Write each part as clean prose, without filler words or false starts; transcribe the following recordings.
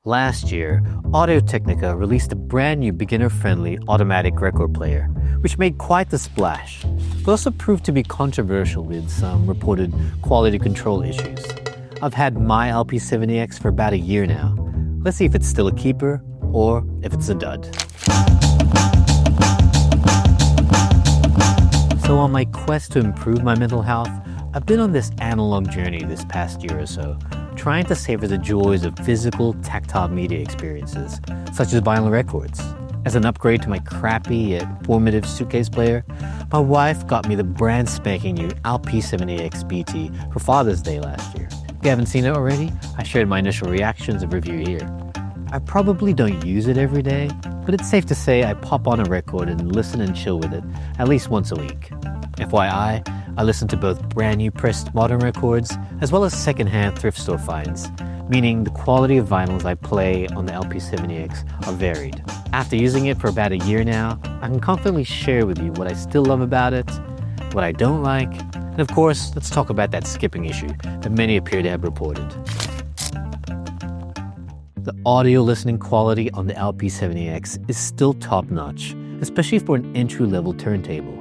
Last year, Audio-Technica released a brand new beginner-friendly automatic record player, which made quite the splash, but also proved to be controversial with some reported quality control issues. I've had my LP70x for about a year now. Let's see if it's still a keeper or if it's a dud. So on my quest to improve my mental health, I've been on this analog journey this past year or so, trying to savor the joys of physical, tactile media experiences, such as vinyl records. As an upgrade to my crappy yet formative suitcase player, my wife got me the brand spanking new LP70xBT for Father's Day last year. If you haven't seen it already, I shared my initial reactions and review here. I probably don't use it every day, but it's safe to say I pop on a record and listen and chill with it at least once a week. FYI, I listen to both brand new pressed modern records as well as secondhand thrift store finds, meaning the quality of vinyls I play on the LP70X are varied. After using it for about a year now, I can confidently share with you what I still love about it, what I don't like, and of course, let's talk about that skipping issue that many appear to have reported. The audio listening quality on the LP70X is still top-notch, especially for an entry-level turntable.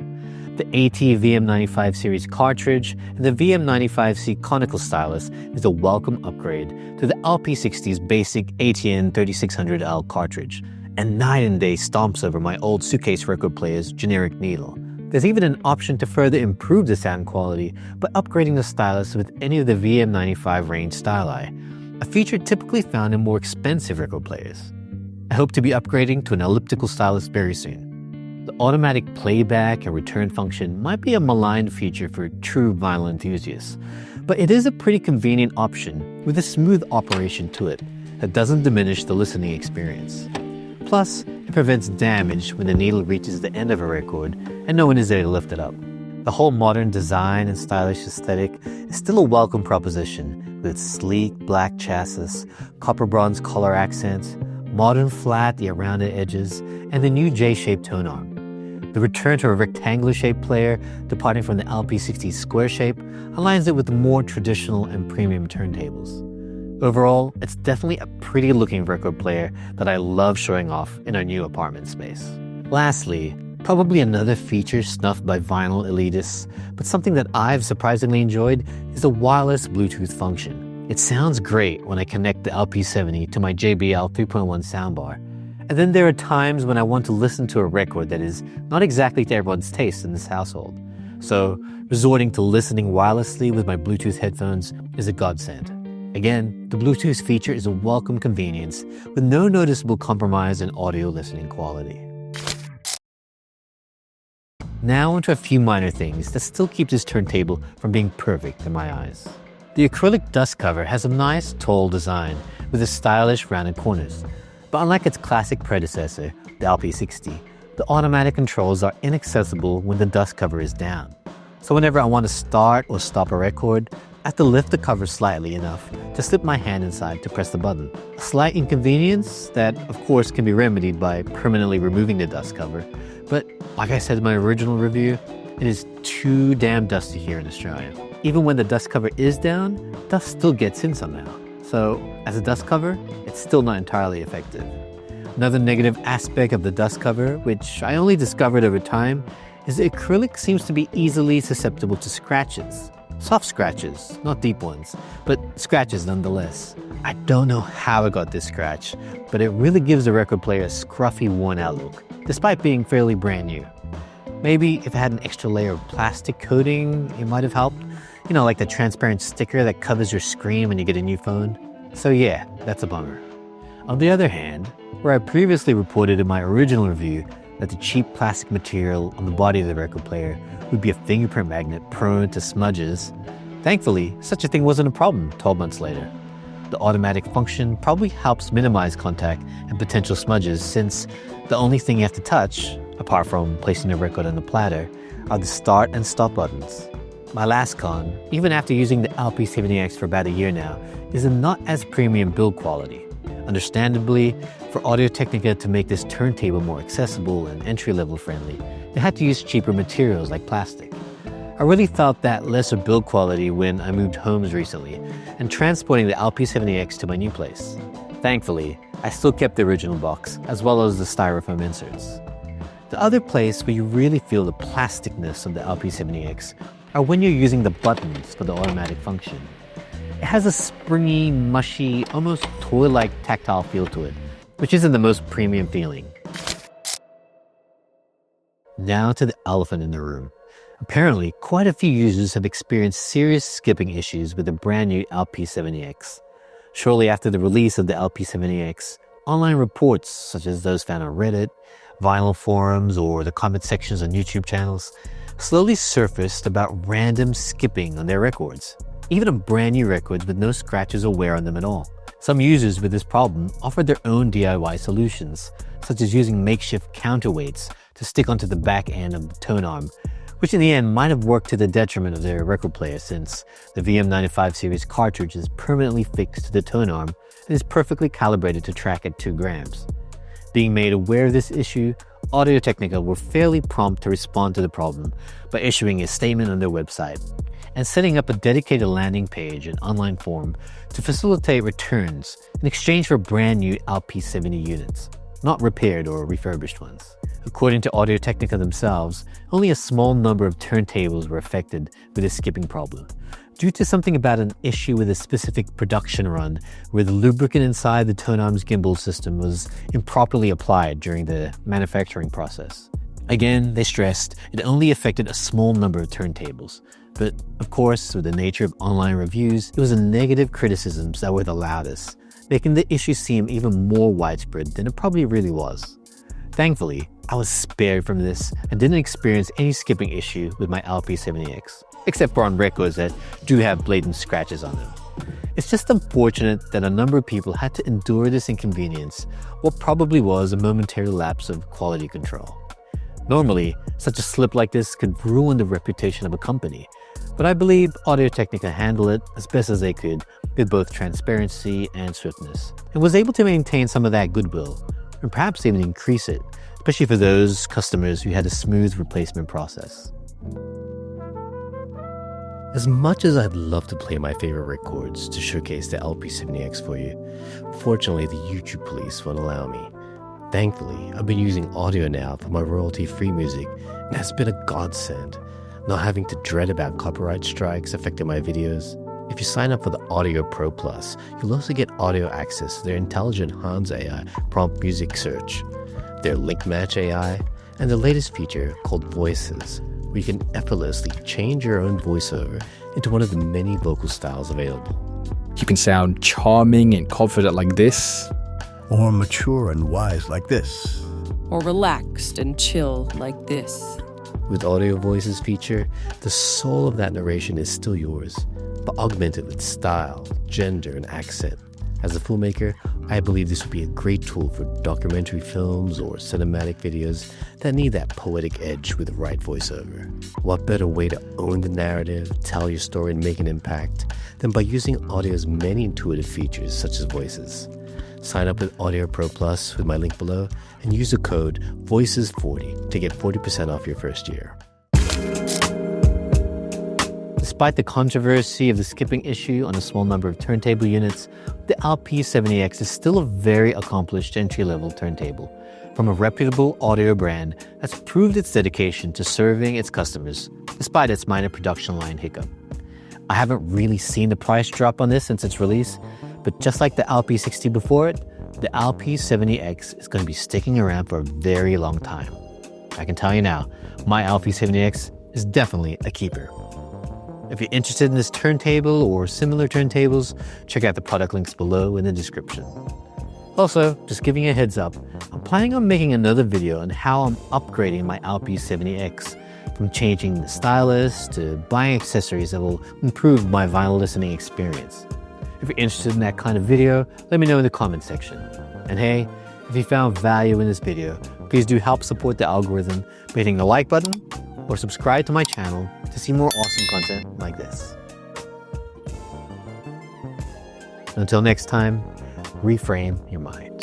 The AT-VM95 series cartridge and the VM95C conical stylus is a welcome upgrade to the LP60's basic ATN3600L cartridge, and night and day stomps over my old suitcase record player's generic needle. There's even an option to further improve the sound quality by upgrading the stylus with any of the VM95 range styli, a feature typically found in more expensive record players. I hope to be upgrading to an elliptical stylus very soon. The automatic playback and return function might be a maligned feature for true vinyl enthusiasts, but it is a pretty convenient option with a smooth operation to it that doesn't diminish the listening experience. Plus, it prevents damage when the needle reaches the end of a record and no one is there to lift it up. The whole modern design and stylish aesthetic is still a welcome proposition with its sleek black chassis, copper bronze color accents, modern flat yet rounded edges, and the new J-shaped tone arm. The return to a rectangular-shaped player, departing from the LP60's square shape, aligns it with the more traditional and premium turntables. Overall, it's definitely a pretty-looking record player that I love showing off in our new apartment space. Lastly, probably another feature snuffed by vinyl elitists, but something that I've surprisingly enjoyed is the wireless Bluetooth function. It sounds great when I connect the LP70 to my JBL 3.1 soundbar. And then there are times when I want to listen to a record that is not exactly to everyone's taste in this household. So, resorting to listening wirelessly with my Bluetooth headphones is a godsend. Again, the Bluetooth feature is a welcome convenience with no noticeable compromise in audio listening quality. Now onto a few minor things that still keep this turntable from being perfect in my eyes. The acrylic dust cover has a nice, tall design with the stylish rounded corners. But unlike its classic predecessor, the LP60, the automatic controls are inaccessible when the dust cover is down. So whenever I want to start or stop a record, I have to lift the cover slightly enough to slip my hand inside to press the button. A slight inconvenience that, of course, can be remedied by permanently removing the dust cover. But like I said in my original review, it is too damn dusty here in Australia. Even when the dust cover is down, dust still gets in somehow. So, as a dust cover, it's still not entirely effective. Another negative aspect of the dust cover, which I only discovered over time, is the acrylic seems to be easily susceptible to scratches. Soft scratches, not deep ones, but scratches nonetheless. I don't know how I got this scratch, but it really gives the record player a scruffy, worn-out look, despite being fairly brand new. Maybe if it had an extra layer of plastic coating, it might have helped. You know, like the transparent sticker that covers your screen when you get a new phone. So yeah, that's a bummer. On the other hand, where I previously reported in my original review that the cheap plastic material on the body of the record player would be a fingerprint magnet prone to smudges, thankfully, such a thing wasn't a problem 12 months later. The automatic function probably helps minimize contact and potential smudges since the only thing you have to touch, apart from placing the record on the platter, are the start and stop buttons. My last con, even after using the LP70X for about a year now, is a not as premium build quality. Understandably, for Audio-Technica to make this turntable more accessible and entry-level friendly, they had to use cheaper materials like plastic. I really felt that lesser build quality when I moved homes recently and transporting the LP70X to my new place. Thankfully, I still kept the original box, as well as the styrofoam inserts. The other place where you really feel the plasticness of the LP70X are when you're using the buttons for the automatic function. It has a springy, mushy, almost toy-like tactile feel to it, which isn't the most premium feeling. Now to the elephant in the room. Apparently, quite a few users have experienced serious skipping issues with the brand new LP70X. Shortly after the release of the LP70X, online reports such as those found on Reddit, vinyl forums, or the comment sections on YouTube channels slowly surfaced about random skipping on their records, even on brand new records with no scratches or wear on them at all. Some users with this problem offered their own DIY solutions, such as using makeshift counterweights to stick onto the back end of the tone arm, which in the end might have worked to the detriment of their record player since the VM95 series cartridge is permanently fixed to the tone arm and is perfectly calibrated to track at 2 grams. Being made aware of this issue, Audio-Technica were fairly prompt to respond to the problem by issuing a statement on their website and setting up a dedicated landing page and online forum to facilitate returns in exchange for brand new LP70 units, not repaired or refurbished ones. According to Audio-Technica themselves, only a small number of turntables were affected with this skipping problem, due to something about an issue with a specific production run where the lubricant inside the tone arm's gimbal system was improperly applied during the manufacturing process. Again, they stressed it only affected a small number of turntables, but of course, with the nature of online reviews, it was the negative criticisms that were the loudest, making the issue seem even more widespread than it probably really was. Thankfully, I was spared from this and didn't experience any skipping issue with my LP70X, except for on records that do have blatant scratches on them. It's just unfortunate that a number of people had to endure this inconvenience, what probably was a momentary lapse of quality control. Normally, such a slip like this could ruin the reputation of a company, but I believe Audio-Technica handled it as best as they could with both transparency and swiftness, and was able to maintain some of that goodwill, and perhaps even increase it, especially for those customers who had a smooth replacement process. As much as I'd love to play my favorite records to showcase the LP70X for you, fortunately the YouTube police won't allow me. Thankfully, I've been using audio now for my royalty-free music, and it's been a godsend, not having to dread about copyright strikes affecting my videos. If you sign up for the Audio Pro Plus, you'll also get audio access to their intelligent Hans AI prompt music search, their link match AI, and the latest feature called Voices, where you can effortlessly change your own voiceover into one of the many vocal styles available. You can sound charming and confident like this, or mature and wise like this, or relaxed and chill like this. With Audio Voices feature, the soul of that narration is still yours, but augmented with style, gender, and accent. As a filmmaker, I believe this would be a great tool for documentary films or cinematic videos that need that poetic edge with the right voiceover. What better way to own the narrative, tell your story, and make an impact than by using audio's many intuitive features such as voices? Sign up with Audio Pro Plus with my link below and use the code VOICES40 to get 40% off your first year. Despite the controversy of the skipping issue on a small number of turntable units, the LP70X is still a very accomplished entry-level turntable from a reputable audio brand that's proved its dedication to serving its customers despite its minor production line hiccup. I haven't really seen the price drop on this since its release, but just like the LP60 before it, the LP70X is going to be sticking around for a very long time. I can tell you now, my LP70X is definitely a keeper. If you're interested in this turntable or similar turntables, check out the product links below in the description. Also, just giving you a heads up, I'm planning on making another video on how I'm upgrading my LP70X, from changing the stylus to buying accessories that will improve my vinyl listening experience. If you're interested in that kind of video, let me know in the comment section. And hey, if you found value in this video, please do help support the algorithm by hitting the like button or subscribe to my channel to see more awesome content like this. Until next time, reframe your mind.